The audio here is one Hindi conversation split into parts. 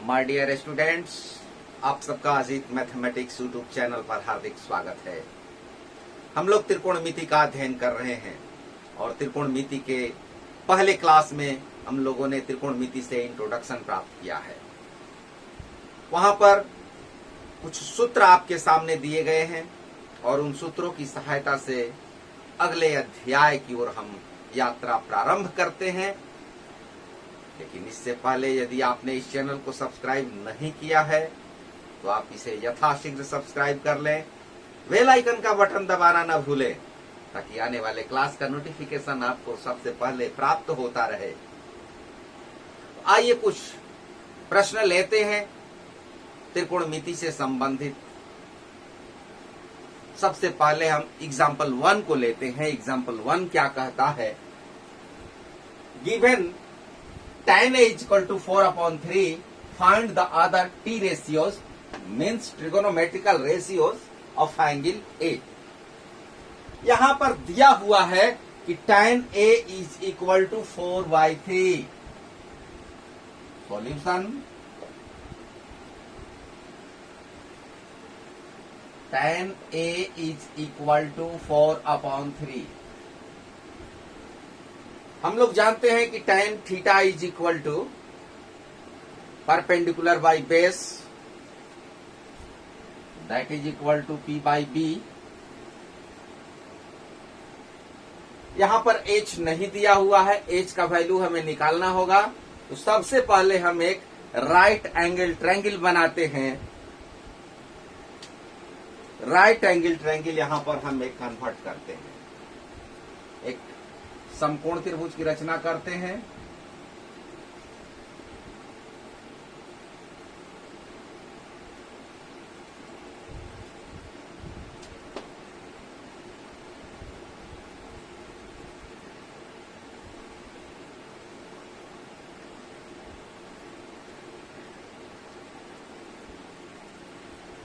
माय डियर स्टूडेंट्स, आप सबका अजीत मैथमेटिक्स यूट्यूब चैनल पर हार्दिक स्वागत है। हम लोग त्रिकोणमिति का अध्ययन कर रहे हैं और त्रिकोणमिति के पहले क्लास में हम लोगों ने त्रिकोणमिति से इंट्रोडक्शन प्राप्त किया है। वहां पर कुछ सूत्र आपके सामने दिए गए हैं और उन सूत्रों की सहायता से अगले अध्याय की ओर हम यात्रा प्रारंभ करते हैं। लेकिन इससे पहले यदि आपने इस चैनल को सब्सक्राइब नहीं किया है तो आप इसे यथाशीघ्र सब्सक्राइब कर लें। बेल आइकन का बटन दबाना न भूलें ताकि आने वाले क्लास का नोटिफिकेशन आपको सबसे पहले प्राप्त होता रहे। आइए कुछ प्रश्न लेते हैं त्रिकोणमिति से संबंधित। सबसे पहले हम एग्जाम्पल 1 को लेते हैं। एग्जाम्पल 1 क्या कहता है? Given tan A is equal to 4/3, find the other t ratios, means trigonometrical ratios of angle A। यहां पर दिया हुआ है कि tan A is equal to 4/3। Solution tan A is equal to 4/3। हम लोग जानते हैं कि tan theta is equal to perpendicular by base, that is equal to P by B। यहां पर h नहीं दिया हुआ है, h का वैल्यू हमें निकालना होगा। तो सबसे पहले हम एक राइट एंगल ट्रायंगल बनाते हैं। राइट एंगल ट्रायंगल यहां पर हम एक कन्वर्ट करते हैं, एक समकोण त्रिभुज की रचना करते हैं।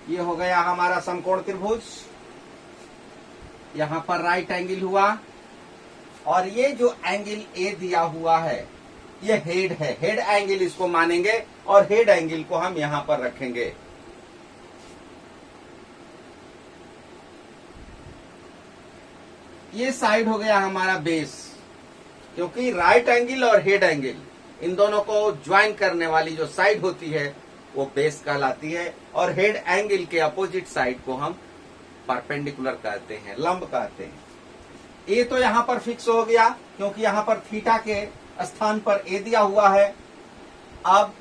ये हो गया हमारा समकोण त्रिभुज। यहां पर राइट एंगल हुआ और ये जो एंगल ए दिया हुआ है ये हेड है। हेड एंगल इसको मानेंगे और हेड एंगल को हम यहां पर रखेंगे। ये साइड हो गया हमारा बेस, क्योंकि राइट एंगल और हेड एंगल इन दोनों को ज्वाइन करने वाली जो साइड होती है वो बेस कहलाती है और हेड एंगल के अपोजिट साइड को हम परपेंडिकुलर कहते हैं, लंब कहते हैं। ए तो यहां पर फिक्स हो गया क्योंकि यहां पर थीटा के स्थान पर ए दिया हुआ है। अब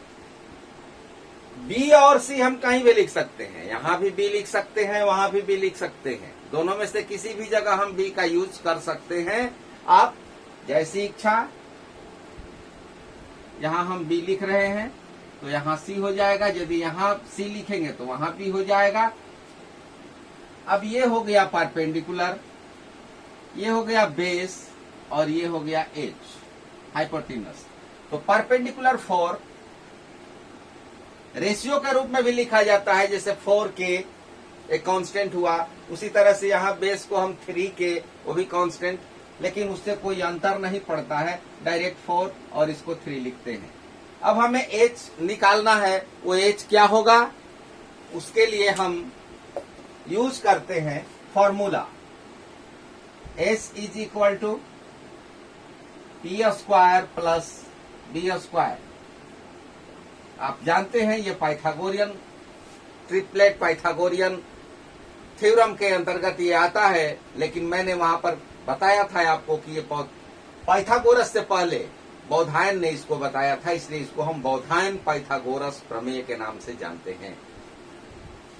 बी और सी हम कहीं भी लिख सकते हैं, यहां भी बी लिख सकते हैं, वहां भी बी लिख सकते हैं। दोनों में से किसी भी जगह हम बी का यूज कर सकते हैं, आप जैसी इच्छा। यहां हम बी लिख रहे हैं तो यहां सी हो जाएगा, यदि यहां सी लिखेंगे तो वहां बी हो जाएगा। अब ये हो गया परपेंडिकुलर, ये हो गया बेस और ये हो गया एच, हाइपोटेन्यूस। तो परपेंडिकुलर 4 रेशियो के रूप में भी लिखा जाता है, जैसे 4k एक कांस्टेंट हुआ, उसी तरह से यहां बेस को हम 3k, वो भी कांस्टेंट, लेकिन उससे कोई अंतर नहीं पड़ता है, डायरेक्ट 4 और इसको 3 लिखते हैं। अब हमें h निकालना है, वो h क्या होगा उसके लिए हम यूज करते हैं formula S is equal to P square plus B square. आप जानते हैं ये पाइथागोरियन ट्रिपलेट पाइथागोरियन थ्योरम के अंतर्गत ये आता है, लेकिन मैंने वहां पर बताया था आपको कि ये पाइथागोरस से पहले बौधायन ने इसको बताया था, इसलिए इसको हम बौधायन पाइथागोरस प्रमेय के नाम से जानते हैं।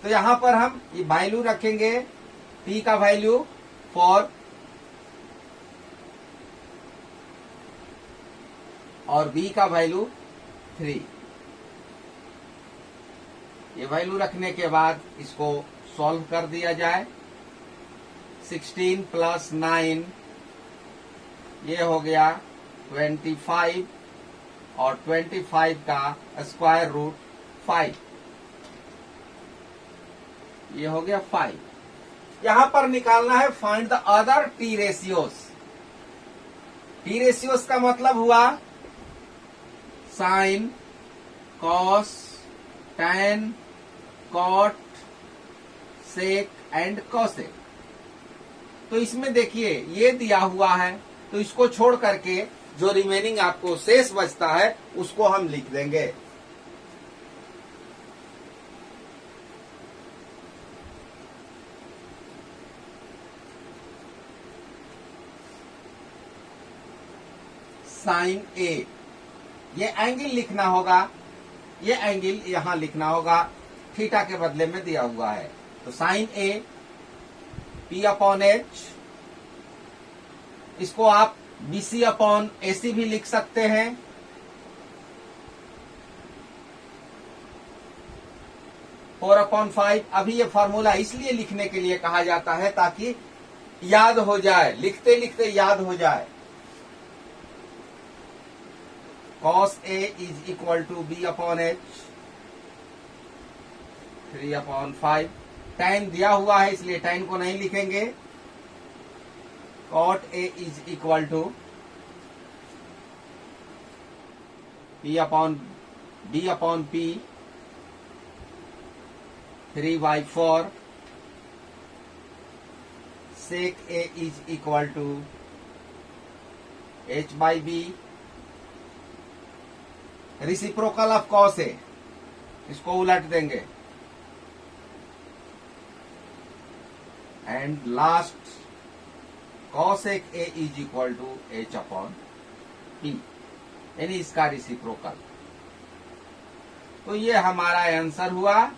तो यहां पर हम ये वैल्यू रखेंगे, P का वैल्यू 4 और B का वैल्यू 3। ये वैल्यू रखने के बाद इसको सॉल्व कर दिया जाए। 16 प्लस 9 ये हो गया 25 और 25 का स्क्वायर रूट 5, ये हो गया 5। यहां पर निकालना है find the other T ratios. T ratios का मतलब हुआ sine, cos, tan, cot, sec and cosec। तो इसमें देखिए ये दिया हुआ है, तो इसको छोड़ करके जो रिमेनिंग आपको शेष बचता है उसको हम लिख देंगे। साइन ए, ये एंगल लिखना होगा, ये एंगल यहां लिखना होगा, थीटा के बदले में दिया हुआ है। तो sine A P upon H, इसको आप बीसी अपॉन एसी भी लिख सकते हैं। Four upon 5। अभी ये फॉर्मूला इसलिए लिखने के लिए कहा जाता है ताकि याद हो जाए, लिखते लिखते याद हो जाए। cos A is equal to B upon H, 3 upon 5। tan दिया हुआ है इसलिए tan को नहीं लिखेंगे। cot A is equal to P upon B upon P, 3/4। sec A is equal to H/B। Reciprocal of cos A, इसको उलट देंगे। And last cosec A is equal to H upon P, यानी इसका रिसिप्रोकल। तो ये हमारा आंसर हुआ।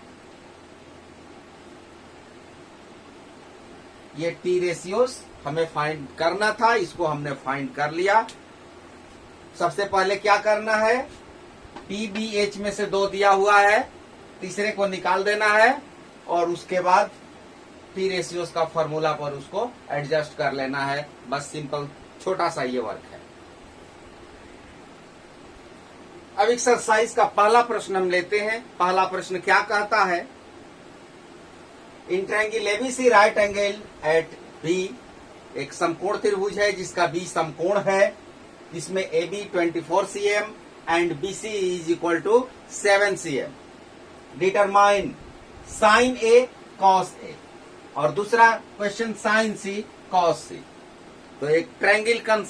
ये टी रेशियोस हमें फाइंड करना था, इसको हमने फाइंड कर लिया। सबसे पहले क्या करना है, PBH में से 2 दिया हुआ है, तीसरे को निकाल देना है और उसके बाद टी रेशियोस का फॉर्मूला पर उसको एडजस्ट कर लेना है। बस सिंपल छोटा सा ये वर्क है। अब एक्सरसाइज का पहला प्रश्न हम लेते हैं। पहला प्रश्न क्या कहता है, in triangle ABC right angle at B, एक समकोण त्रिभुज है जिसका बी समकोण है, जिसमें AB 24 cm and BC is equal to 7 cm। Determine sine A cos A, और दूसरा question sine C cos C। तो एक ट्रायंगल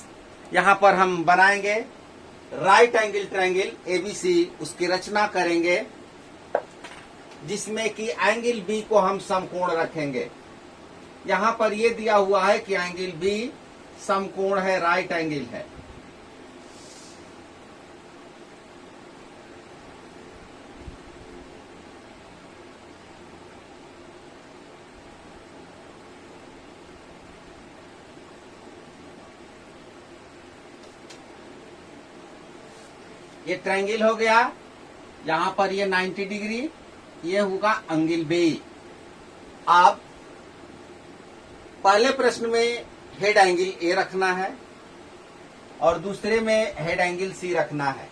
यहां पर हम बनाएंगे, राइट एंगल ट्रायंगल ABC, उसकी रचना करेंगे जिसमें कि एंगल B को हम समकोण रखेंगे। यहां पर यह दिया हुआ है कि एंगल B समकोण है, राइट एंगल है। ये ट्रायंगल हो गया, यहां पर ये 90 डिग्री, ये होगा एंगल B। आप पहले प्रश्न में हेड एंगल A रखना है और दूसरे में हेड एंगल C रखना है।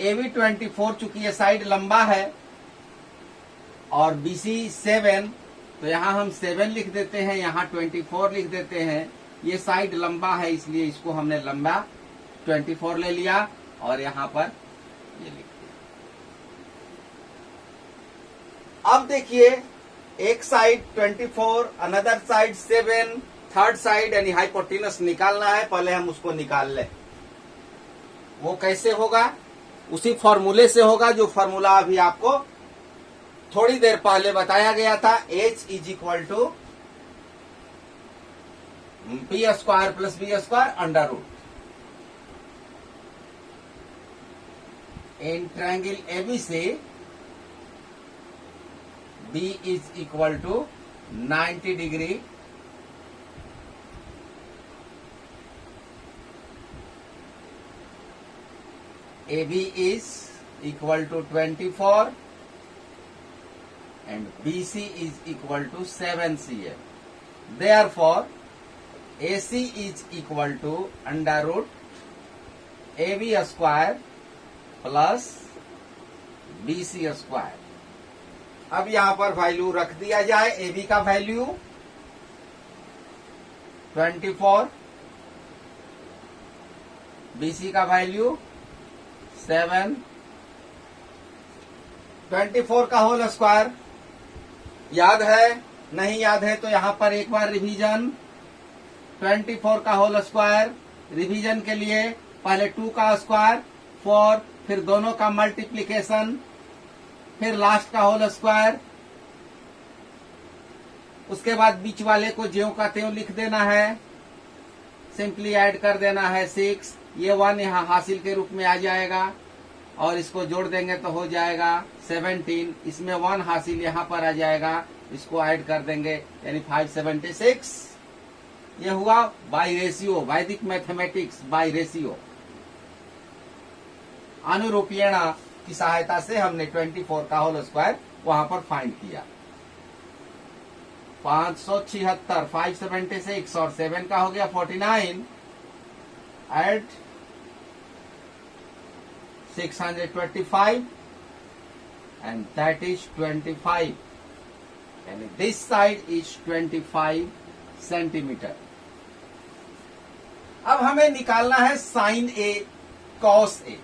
AB 24, चूंकि ये साइड लंबा है और BC 7, तो यहां हम 7 लिख देते हैं, यहां 24 लिख देते हैं। ये साइड लंबा है इसलिए इसको हमने लंबा 24 ले लिया और यहां पर ये लिख दिया। अब देखिए, एक side 24, another side 7, third side यानी हाइपोटेनस निकालना है। पहले हम उसको निकाल लें। वो कैसे होगा, उसी फॉर्मूले से होगा जो फॉर्मूला अभी आपको थोड़ी देर पहले बताया गया था। H is equal to P square plus B square under root. In triangle ABC, B is equal to 90 degree, AB is equal to 24 and BC is equal to 7 cm. Therefore, AC is equal to under root AB square plus BC square. अब यहां पर वैल्यू रख दिया जाए। AB का वैल्यू 24, BC का वैल्यू 7, 24 का होल स्क्वायर याद है? नहीं याद है तो यहां पर एक बार रिवीजन। 24 का होल स्क्वायर रिवीजन के लिए पहले 2 का स्क्वायर 4, फिर दोनों का मल्टीप्लीकेशन, फिर लास्ट का होल स्क्वायर, उसके बाद बीच वाले को ज्यों का त्यों लिख देना है, सिंपली ऐड कर देना है 6। ये 1 यहाँ हासिल के रूप में आ जाएगा और इसको जोड़ देंगे तो हो जाएगा 17। इसमें 1 हासिल यहाँ पर आ जाएगा, इसको ऐड कर देंगे यानी 576। ये हुआ बाय रेशियो, वैदिक मैथमेटिक्स बाय रेशियो। अनुरूपीयण की सहायता से हमने 24 का होल स्क्वायर वहां पर फाइंड किया। 576, 576 और 7 का हो गया 49, add 625 and that is 25 and this side is 25 centimetre. अब हमें निकालना है साइन ए कॉस ए।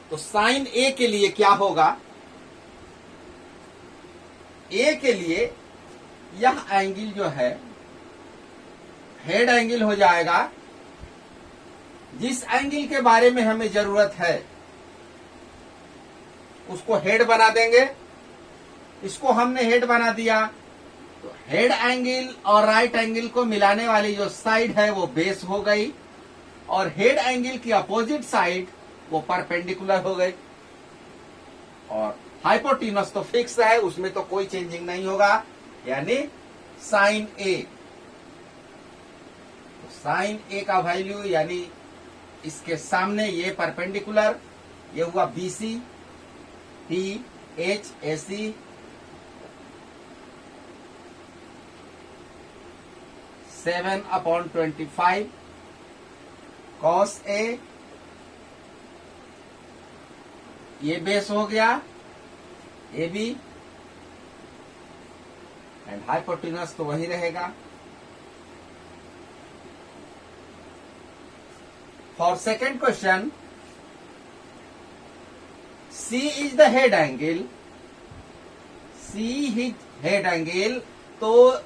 तो साइन ए के लिए क्या होगा? ए के लिए यह एंगल जो है हेड एंगल हो जाएगा। जिस एंगल के बारे में हमें जरूरत है उसको हेड बना देंगे। इसको हमने हेड बना दिया तो हेड एंगल और राइट एंगल को मिलाने वाली जो साइड है वो बेस हो गई और हेड एंगल की अपोजिट साइड वो परपेंडिकुलर हो गई। और हाइपोटेनस तो फिक्स है, उसमें तो कोई चेंजिंग नहीं होगा, यानी साइन ए। तो साइन ए का वैल्यू यानी इसके सामने ये परपेंडिकुलर, ये हुआ BC, T H A C, 7/25 cos A, ये बेस हो गया ए बी एंड हाइपोटेनस तो वही रहेगा। For second question, C is the head angle, C is head angle, तो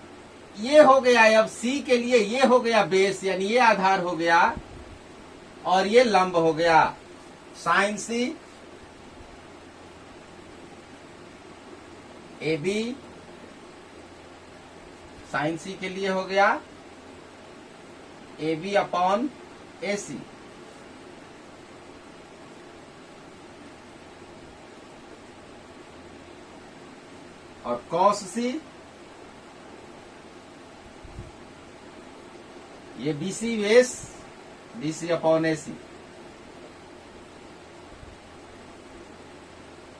ये हो गया। अब C के लिए ये हो गया बेस, यानी ये आधार हो गया और ये लंब हो गया sine C। A B sine C के लिए हो गया ए बी अपॉन ए सी। और कॉस सी ये BC base, BC upon AC.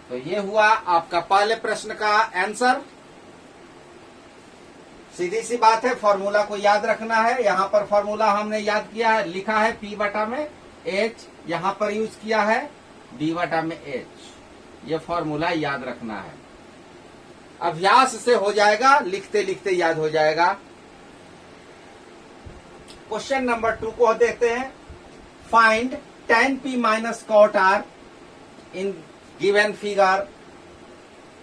तो ये हुआ आपका पहले प्रश्न का आंसर। सीधी सी बात है, फॉर्मूला को याद रखना है। यहां पर फॉर्मूला हमने याद किया है, लिखा है P बटा में H, यहां पर यूज किया है D बटा में H। ये फॉर्मूला याद रखना है, अभ्यास से हो जाएगा, लिखते लिखते याद हो जाएगा। क्वेश्चन नंबर 2 को देखते हैं। Find tan P minus cot R in given figure.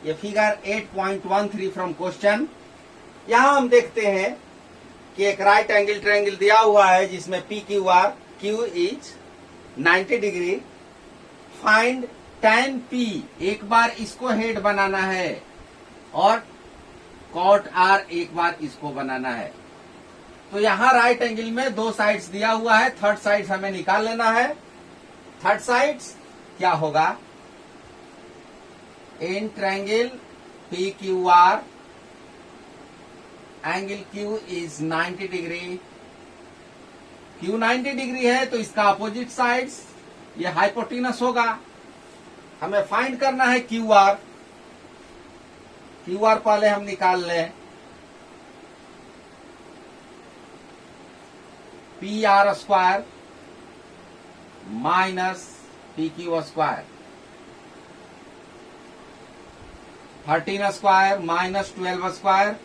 ये फिगर 8.13 फ्रॉम क्वेश्चन। यहां हम देखते हैं कि एक राइट एंगल ट्रायंगल दिया हुआ है जिसमें P Q R, Q is 90 degree. Find tan P, एक बार इसको हेड बनाना है और cot R एक बार इसको बनाना है। तो यहां राइट एंगल में 2 साइड्स दिया हुआ है, थर्ड साइड्स हमें निकाल लेना है। थर्ड साइड्स क्या होगा? In triangle P Q R, angle Q is 90 degree. Q 90 degree है तो इसका अपोजिट साइड्स ये हाइपोटेनस होगा। हमें फाइंड करना है क्यू आर। क्यू आर पहले हम निकाल लें। P R square minus P Q square, 13 square minus 12 square,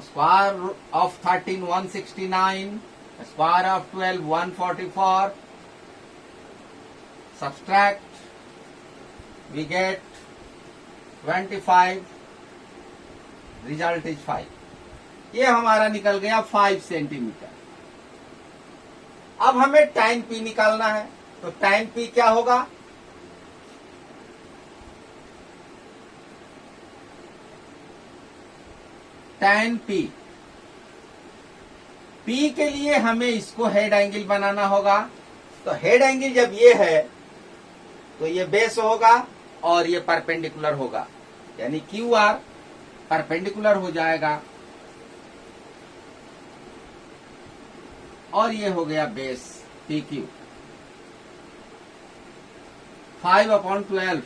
square of 13 169, square of 12 144, subtract we get 25, result is 5। ये हमारा निकल गया 5 सेंटीमीटर। अब हमें tan p निकालना है, तो tan p क्या होगा? tan p के लिए हमें इसको हेड एंगल बनाना होगा। तो हेड एंगल जब ये है तो ये बेस होगा और ये परपेंडिकुलर होगा, यानी QR परपेंडिकुलर हो जाएगा और ये हो गया बेस PQ। 5/12।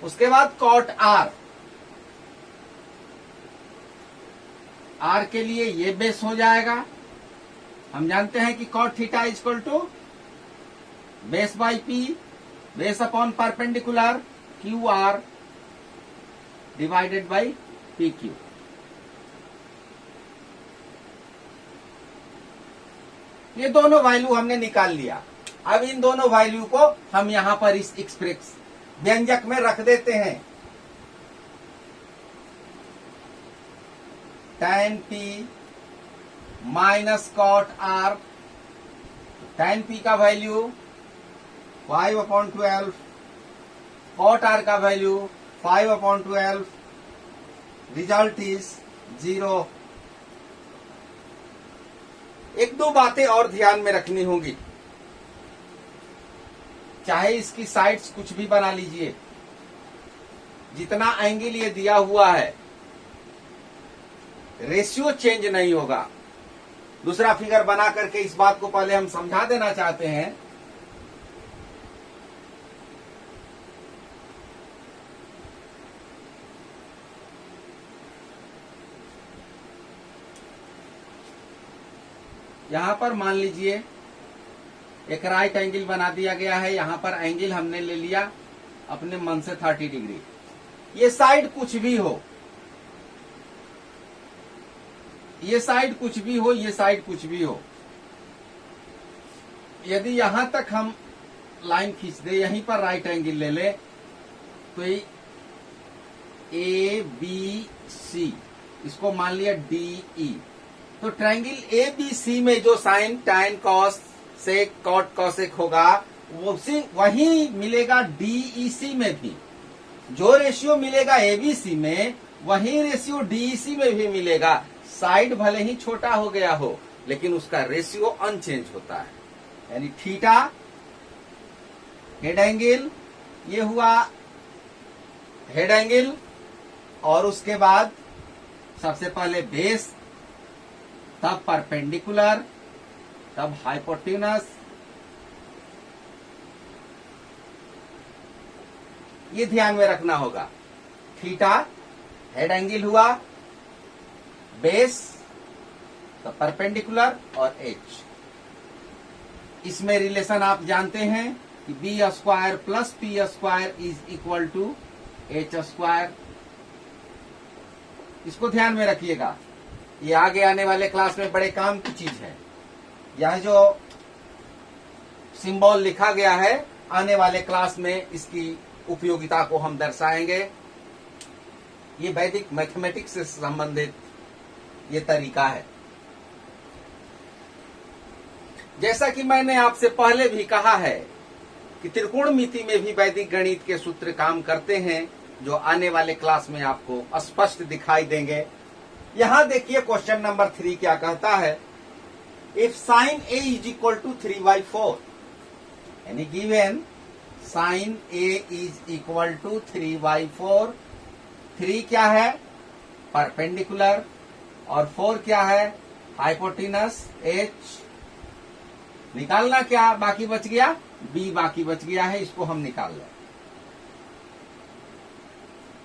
उसके बाद cot R के लिए ये बेस हो जाएगा। हम जानते हैं कि cot theta equal to base by P, base upon perpendicular QR divided by PQ। ये दोनों वैल्यू हमने निकाल लिया। अब इन दोनों वैल्यू को हम यहां पर इस एक्सप्रेस व्यंजक में रख देते हैं। tan p minus cot r, tan p का वैल्यू 5/12, cot r का वैल्यू 5/12, रिजल्ट इज 0। एक दो बातें और ध्यान में रखनी होंगी, चाहे इसकी साइड्स कुछ भी बना लीजिए, जितना एंगल ये दिया हुआ है रेशियो चेंज नहीं होगा। दूसरा फिगर बना करके इस बात को पहले हम समझा देना चाहते हैं। यहां पर मान लीजिए एक राइट एंगल बना दिया गया है, यहां पर एंगल हमने ले लिया अपने मन से 30 डिग्री। ये साइड कुछ भी हो, ये साइड कुछ भी हो, ये साइड कुछ भी हो, यदि यहां तक हम लाइन खींच दे, यहीं पर राइट एंगल ले ले, तो ABC इसको मान लिया DE। तो ट्रायंगल ABC में जो साइन tan cos सेक cot cosec होगा वही मिलेगा DEC में भी। जो रेशियो मिलेगा ABC में वही रेशियो DEC में भी मिलेगा। साइड भले ही छोटा हो गया हो लेकिन उसका रेशियो अनचेंज होता है, यानी थीटा हेड एंगल, ये हुआ हेड एंगल, और उसके बाद सबसे पहले बेस, तब परपेंडिकुलर, तब हाइपोटेनस। ये ध्यान में रखना होगा। थीटा हेड एंगल हुआ, बेस, तब परपेंडिकुलर और एच। इसमें रिलेशन आप जानते हैं कि B² plus P² is equal to H²। इसको ध्यान में रखिएगा, ये आगे आने वाले क्लास में बड़े काम की चीज है। यह जो सिंबल लिखा गया है आने वाले क्लास में इसकी उपयोगिता को हम दर्शाएंगे। ये वैदिक मैथमेटिक्स से संबंधित ये तरीका है। जैसा कि मैंने आपसे पहले भी कहा है कि त्रिकोणमिति में भी वैदिक गणित के सूत्र काम करते हैं, जो आने वाले क्लास में आपको स्पष्ट दिखाई देंगे। यहां देखिए क्वेश्चन नंबर 3 क्या कहता है। If sine A is equal to 3/4, यानी given sine A is equal to 3/4। 3 क्या है? परपेंडिकुलर, और 4 क्या है? Hypotenuse H। निकालना क्या बाकी बच गया? B बाकी बच गया है, इसको हम निकाल लें।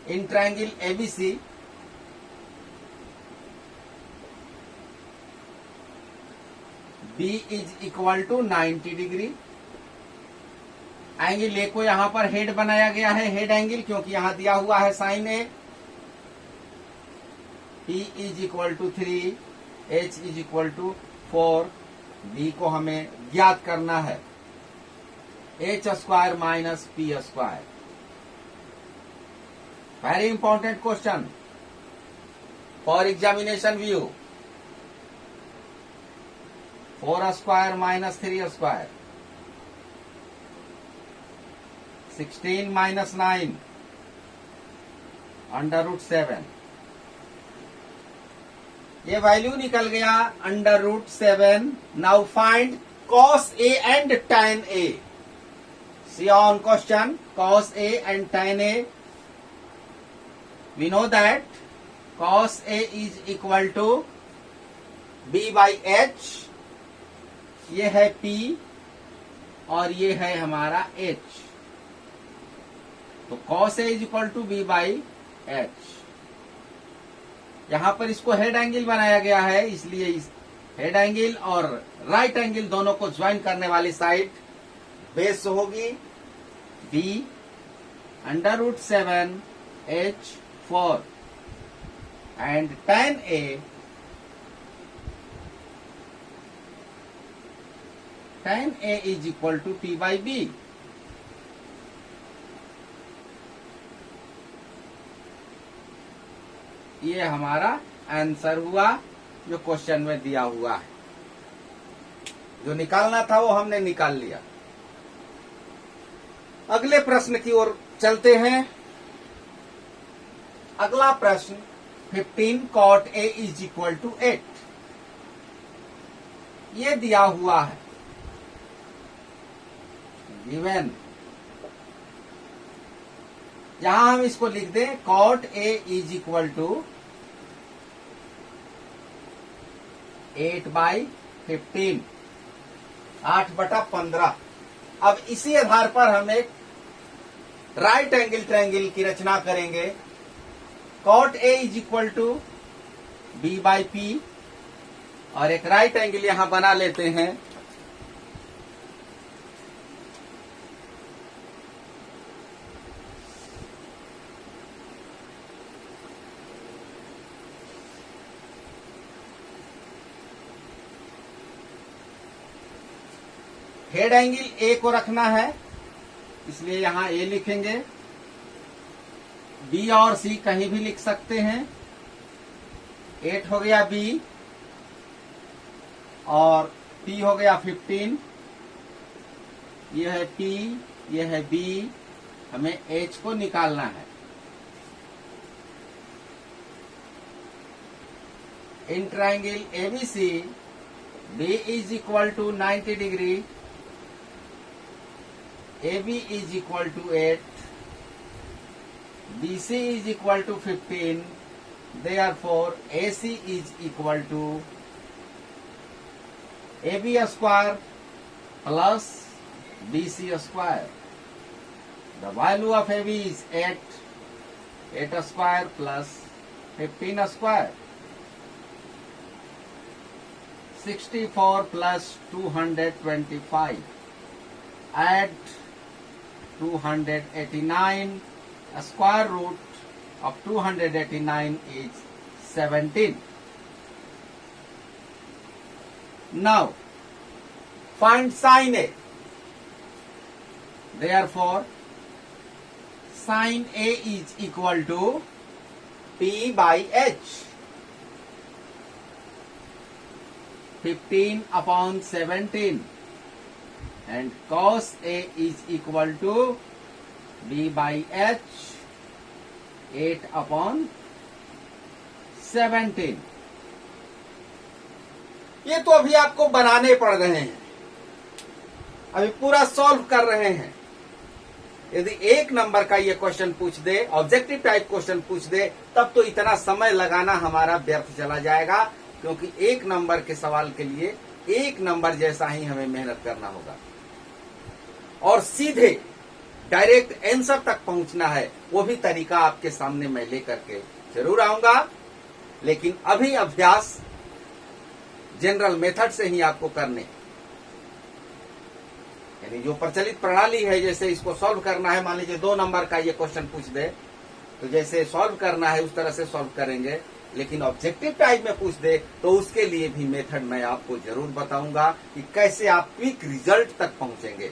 In triangle ABC B is equal to 90 degree. Angle A को यहां पर हेड बनाया गया है, हेड एंगल, क्योंकि यहां दिया हुआ है sine A। P is equal to 3, H is equal to 4। B को हमें ज्ञात करना है। h square minus p square. Very important question for examination view. 4 square minus 3 square. 16 minus 9 under root 7. ये वैल्यू निकल गया under root 7. Now find cos A and tan A. See on question, cos A and tan A. We know that cos A is equal to B by H. ये है P और ये है हमारा H. तो cos A is equal to B by H. यहां पर इसको हेड एंगल बनाया गया है, इसलिए इस हेड एंगल और राइट एंगल दोनों को ज्वाइन करने वाली साइड बेस होगी B under root 7 H4 and tan A is equal to P by B. ये हमारा आंसर हुआ जो क्वेश्चन में दिया हुआ है. जो निकालना था वो हमने निकाल लिया. अगले प्रश्न की ओर चलते हैं. अगला प्रश्न 15 cot A is equal to 8. ये दिया हुआ है गिवन. यहां हम इसको लिख दें cot A is equal to 8 by 15, 8/15. अब इसी आधार पर हम एक राइट एंगल ट्रायंगल की रचना करेंगे. cot A is equal to B by P और एक राइट एंगल यहां बना लेते हैं. हेड एंगल A को रखना है, इसलिए यहां A लिखेंगे. B और C कहीं भी लिख सकते हैं. 8 हो गया B और P हो गया 15. यह है P, यह है B. हमें H को निकालना है. In triangle ABC B is equal to 90 degree, AB is equal to 8, BC is equal to 15, therefore AC is equal to AB square plus BC square. The value of AB is 8, 8 square plus 15 square. 64 plus 225. Add 289. Square root of 289 is 17. Now find sin A. Therefore sin A is equal to P by H. 15 upon 17. And cos A is equal to B by H, 8 upon 17. ये तो अभी आपको बनाने पड़ रहे हैं, अभी पूरा सॉल्व कर रहे हैं. यदि 1 नंबर का ये क्वेश्चन पूछ दे, ऑब्जेक्टिव टाइप क्वेश्चन पूछ दे, तब तो इतना समय लगाना हमारा व्यर्थ चला जाएगा, क्योंकि 1 नंबर के सवाल के लिए 1 नंबर जैसा ही हमें मेहनत करना होगा और सीधे डायरेक्ट आंसर तक पहुंचना है. वो भी तरीका आपके सामने मैं लेकर के जरूर आऊंगा, लेकिन अभी अभ्यास जनरल मेथड से ही आपको करने, यानी जो प्रचलित प्रणाली है, जैसे इसको सॉल्व करना है. मान लीजिए 2 नंबर का ये क्वेश्चन पूछ दे, तो जैसे सॉल्व करना है उस तरह से सॉल्व करेंगे. लेकिन ऑब्जेक्टिव टाइप में पूछ दे तो उसके लिए भी मेथड मैं आपको जरूर बताऊंगा कि कैसे आप क्विक रिजल्ट तक पहुंचेंगे.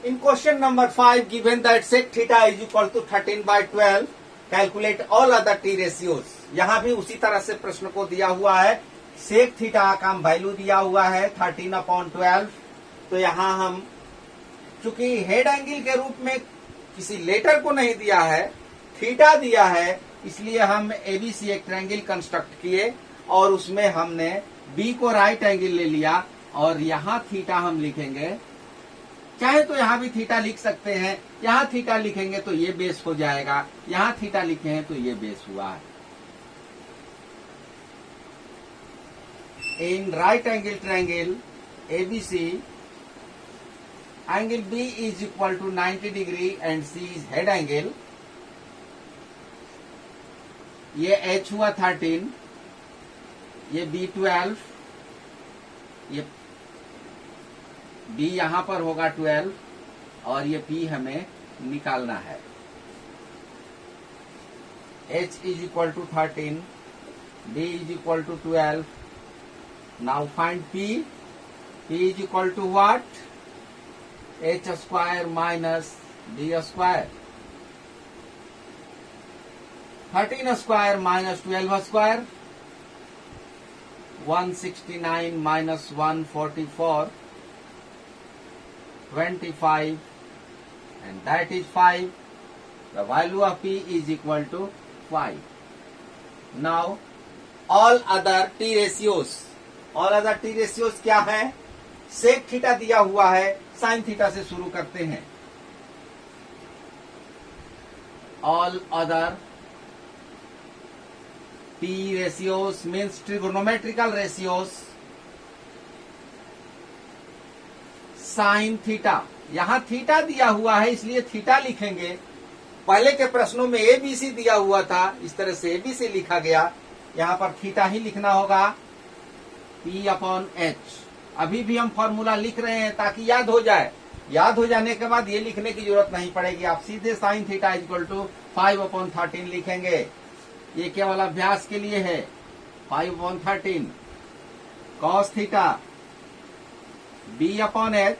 In question number 5, given that sec theta is equal to 13/12, calculate all other t ratios. यहाँ भी उसी तरह से प्रश्न को दिया हुआ है, sec थीटा का वैल्यू दिया हुआ है 13/12। तो यहाँ हम चूंकि हेड एंगल के रूप में किसी लेटर को नहीं दिया है, थीटा दिया है, इसलिए हम एबीसी एक ट्रायंगल कंस्ट्रक्ट किए और उसमें हमने बी को राइट एंगल ले लिया और यहाँ थीटा हम लिखेंगे। चाहे तो यहाँ भी थीटा लिख सकते हैं, यहाँ थीटा लिखेंगे तो ये बेस हो जाएगा, यहाँ थीटा लिखे हैं तो ये बेस हुआ है। In right angle triangle ABC, angle B is equal to 90 degree and C is head angle। ये H हुआ 13, ये B 12, ये B यहां पर होगा 12 और ये P हमें निकालना है। H is equal to 13, B is equal to 12। Now find P। P is equal to what? H square minus D square। 13 square minus 12 square, 169 minus 144, 25, and that is 5. The value of P is equal to 5. Now all other t ratios, क्या है? सेक थीटा दिया हुआ है, साइन थीटा से शुरू करते हैं। All other T ratios means trigonometrical ratios. Sine theta, यहां थीटा दिया हुआ है इसलिए थीटा लिखेंगे। पहले के प्रश्नों में एबीसी दिया हुआ था, इस तरह से एबीसी लिखा गया, यहां पर थीटा ही लिखना होगा। P upon H. अभी भी हम फॉर्मूला लिख रहे हैं ताकि याद हो जाए। याद हो जाने के बाद ये लिखने की जरूरत नहीं पड़ेगी, आप सीधे साइन थीटा इक्वल टू 5/13 लिखेंगे। ये केवल अभ्यास के लिए है। 5/13 cos theta B upon H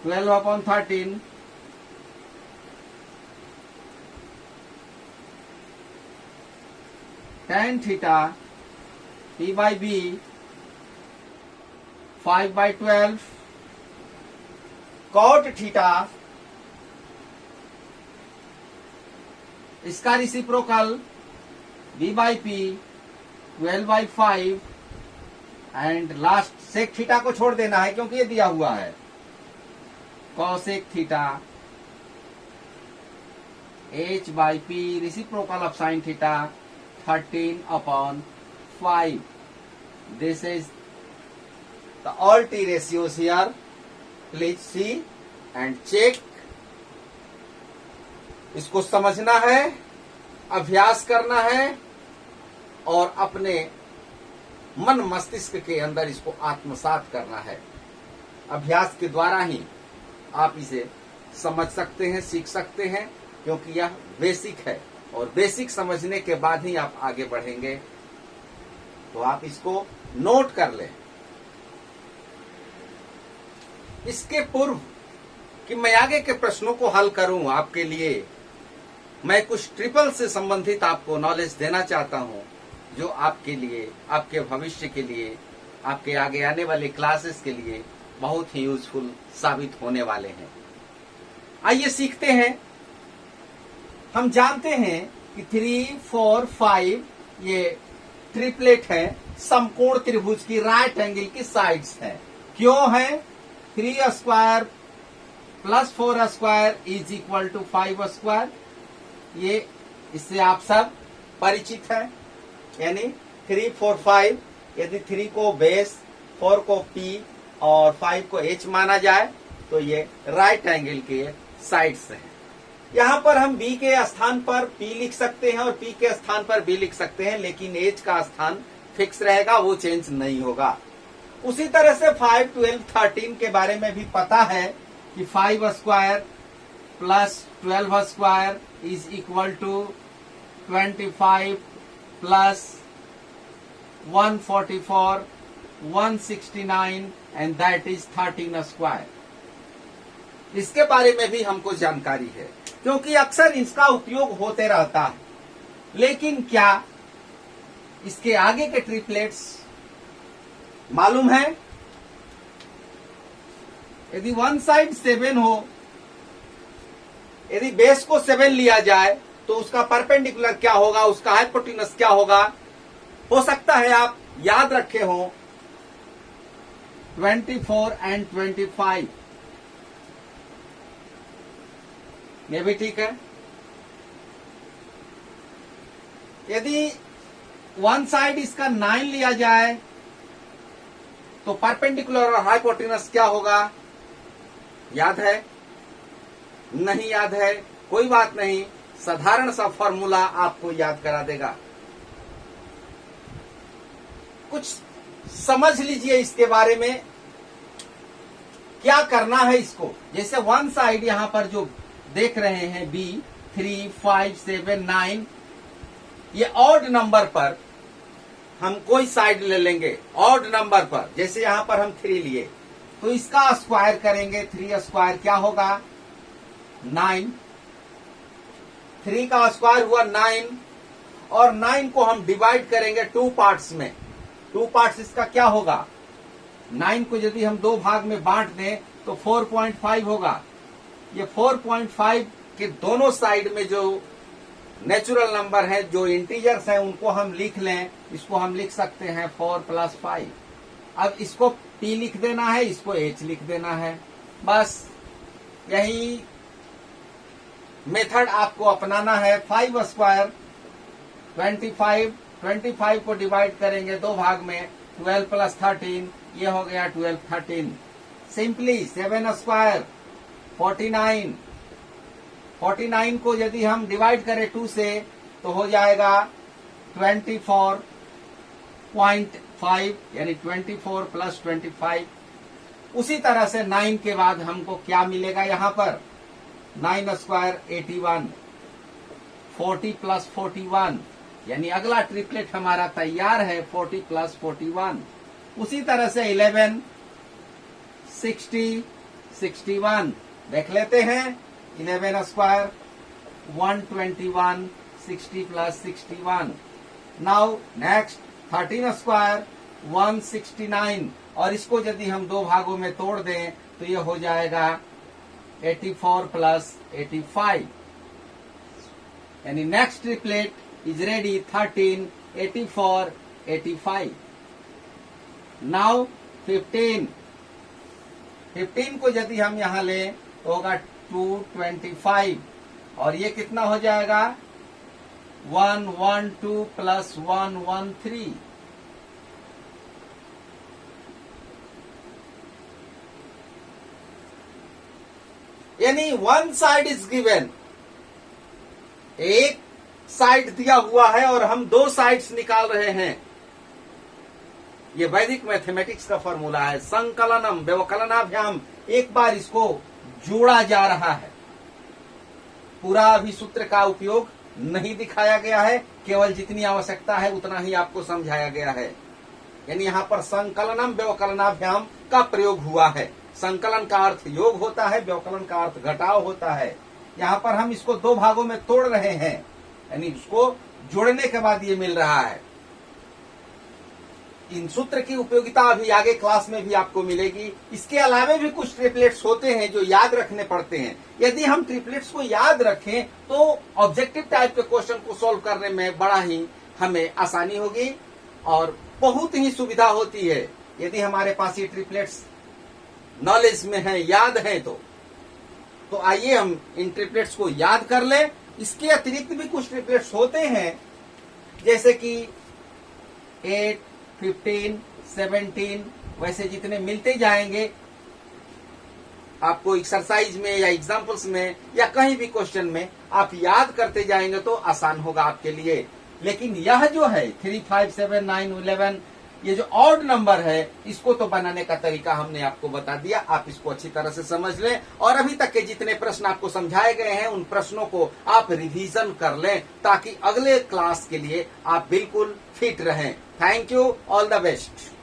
12/13 tan theta P by B 5/12 cot theta, इसका reciprocal B by P 12/5 and last sec theta को छोड़ देना है क्योंकि ये दिया हुआ है। Cosec theta H by P reciprocal of sine theta 13/5। This is the all t ratios here. Please see and check. इसको समझना है, अभ्यास करना है और अपने मन मस्तिष्क के अंदर इसको आत्मसात करना है। अभ्यास के द्वारा ही आप इसे समझ सकते हैं, सीख सकते हैं, क्योंकि यह बेसिक है और बेसिक समझने के बाद ही आप आगे बढ़ेंगे। तो आप इसको नोट कर लें। इसके पूर्व कि मैं आगे के प्रश्नों को हल करूं आपके लिए, मैं कुछ ट्रिपल से संबंधित आपको नॉलेज देना चाहता हूं, जो आपके लिए, आपके भविष्य के लिए, आपके आगे आने वाले क्लासेस के लिए बहुत ही यूजफुल साबित होने वाले हैं। आइए सीखते हैं। हम जानते हैं कि 3, 4, 5 ये ट्रिपलेट है, समकोण त्रिभुज की राइट एंगल की साइड्स हैं। क्यों है? 3 square plus 4 square is equal to 5 square. ये इससे आप सब परिचित हैं। यानी 3, 4, 5, यदि 3 को बेस, 4 को P और 5 को H माना जाए तो ये राइट एंगल के साइड्स हैं। यहाँ पर हम B के स्थान पर P लिख सकते हैं और P के स्थान पर B लिख सकते हैं, लेकिन H का स्थान फिक्स रहेगा, वो चेंज नहीं होगा। उसी तरह से 5, 12, 13 के बारे में भी पता है कि 5 square plus 12 square is equal to 25 plus 144, 169 and that is 13 square. इसके बारे में भी हमको जानकारी है, क्योंकि अक्सर इसका उपयोग होते रहता है। लेकिन क्या इसके आगे के ट्रिपलेट्स मालूम है? यदि वन साइड 7 हो, यदि बेस को 7 लिया जाए तो उसका परपेंडिकुलर क्या होगा, उसका हाइपोटेन्यूज क्या होगा? हो सकता है आप याद रखे हो 24 एंड 25। ये भी ठीक है। यदि वन साइड इसका 9 लिया जाए तो परपेंडिकुलर और हाइपोटेन्यूज क्या होगा? याद है? नहीं याद है? कोई बात नहीं, साधारण सा फॉर्मूला आपको याद करा देगा। कुछ समझ लीजिए इसके बारे में, क्या करना है इसको। जैसे वन साइड यहां पर जो देख रहे हैं B 3 5 7 9, ये ऑड नंबर पर हम कोई साइड ले लेंगे। ऑड नंबर पर जैसे यहां पर हम 3 लिए तो इसका स्क्वायर करेंगे। 3 स्क्वायर क्या होगा? 9। 3 का स्क्वायर हुआ 9, और 9 को हम डिवाइड करेंगे 2 पार्ट्स में। 2 पार्ट्स इसका क्या होगा? 9 को यदि हम 2 भाग में बांट दें तो 4.5 होगा। ये 4.5 के दोनों साइड में जो नेचुरल नंबर है, जो इंटीजर्स हैं, उनको हम लिख लें। इसको हम लिख सकते हैं 4 + 5। अब इसको P लिख देना है, इसको H लिख देना है। बस यही मेथड आपको अपनाना है। 5 स्क्वायर 25, 25 को डिवाइड करेंगे 2 भाग में, 12 + 13, ये हो गया 12 13। सिंपली 7 स्क्वायर 49, 49 को यदि हम डिवाइड करें 2 से तो हो जाएगा 24.5, यानी 24 + 25। उसी तरह से 9 के बाद हमको क्या मिलेगा? यहां पर 9 स्क्वायर 81, 40 + 41, यानी अगला ट्रिपलेट हमारा तैयार है 40 + 41। उसी तरह से 11 60 61 देख लेते हैं। 11 स्क्वायर 121, 60 + 61। नाउ नेक्स्ट 13 स्क्वायर 169, और इसको यदि हम 2 भागों में तोड़ दें तो ये हो जाएगा 84 + 85, यानी next triplet is ready 13 84 85। Now 15 को यदि हम यहां लें तो होगा 225, और ये कितना हो जाएगा? 112 + 113। यानी वन साइड इज गिवन, एक साइड दिया हुआ है और हम 2 साइड्स निकाल रहे हैं। ये वैदिक मैथमेटिक्स का फॉर्मूला है। संकलनम व्यवकलनाभ्याम, एक बार इसको जोड़ा जा रहा है। पूरा अभी सूत्र का उपयोग नहीं दिखाया गया है, केवल जितनी आवश्यकता है उतना ही आपको समझाया गया है। यानी यहाँ पर संकलनम व्यवकलनाभ्याम का प्रयोग हुआ है। संकलन का अर्थ योग होता है, व्यवकलन का अर्थ घटाव होता है। यहाँ पर हम इसको 2 भागों में तोड़ रहे हैं, यानी इसको जोड़ने के बाद ये मिल रहा है। इन सूत्र की उपयोगिता अभी आगे क्लास में भी आपको मिलेगी। इसके अलावा भी कुछ ट्रिपलेट्स होते हैं जो याद रखने पड़ते हैं। यदि हम ट्रिपलेट्स को याद रखें तो ऑब्जेक्टिव टाइप के क्वेश्चन को सॉल्व करने में बड़ा ही हमें आसानी होगी और बहुत ही सुविधा होती है। यदि हमारे पास ये ट्रिपलेट्स नॉलेज में है, याद है, तो आइए हम इन ट्रिपलेट्स को याद कर लें। इसके अतिरिक्त भी कुछ ट्रिपलेट्स होते हैं, जैसे कि 8, 15, 17, वैसे जितने मिलते जाएंगे आपको एक्सरसाइज में या एग्जाम्पल्स में या कहीं भी क्वेश्चन में आप याद करते जाएंगे तो आसान होगा आपके लिए। लेकिन यह जो है 3, 5, 7, 9, 11, ये जो ऑड नंबर है, इसको तो बनाने का तरीका हमने आपको बता दिया। आप इसको अच्छी तरह से समझ लें और अभी तक के जितने प्रश्न आपको समझाए गए हैं उन प्रश्नों को आप रिवीजन कर लें, ताकि अगले क्लास के लिए आप बिल्कुल फिट रहें। Thank you, all the best.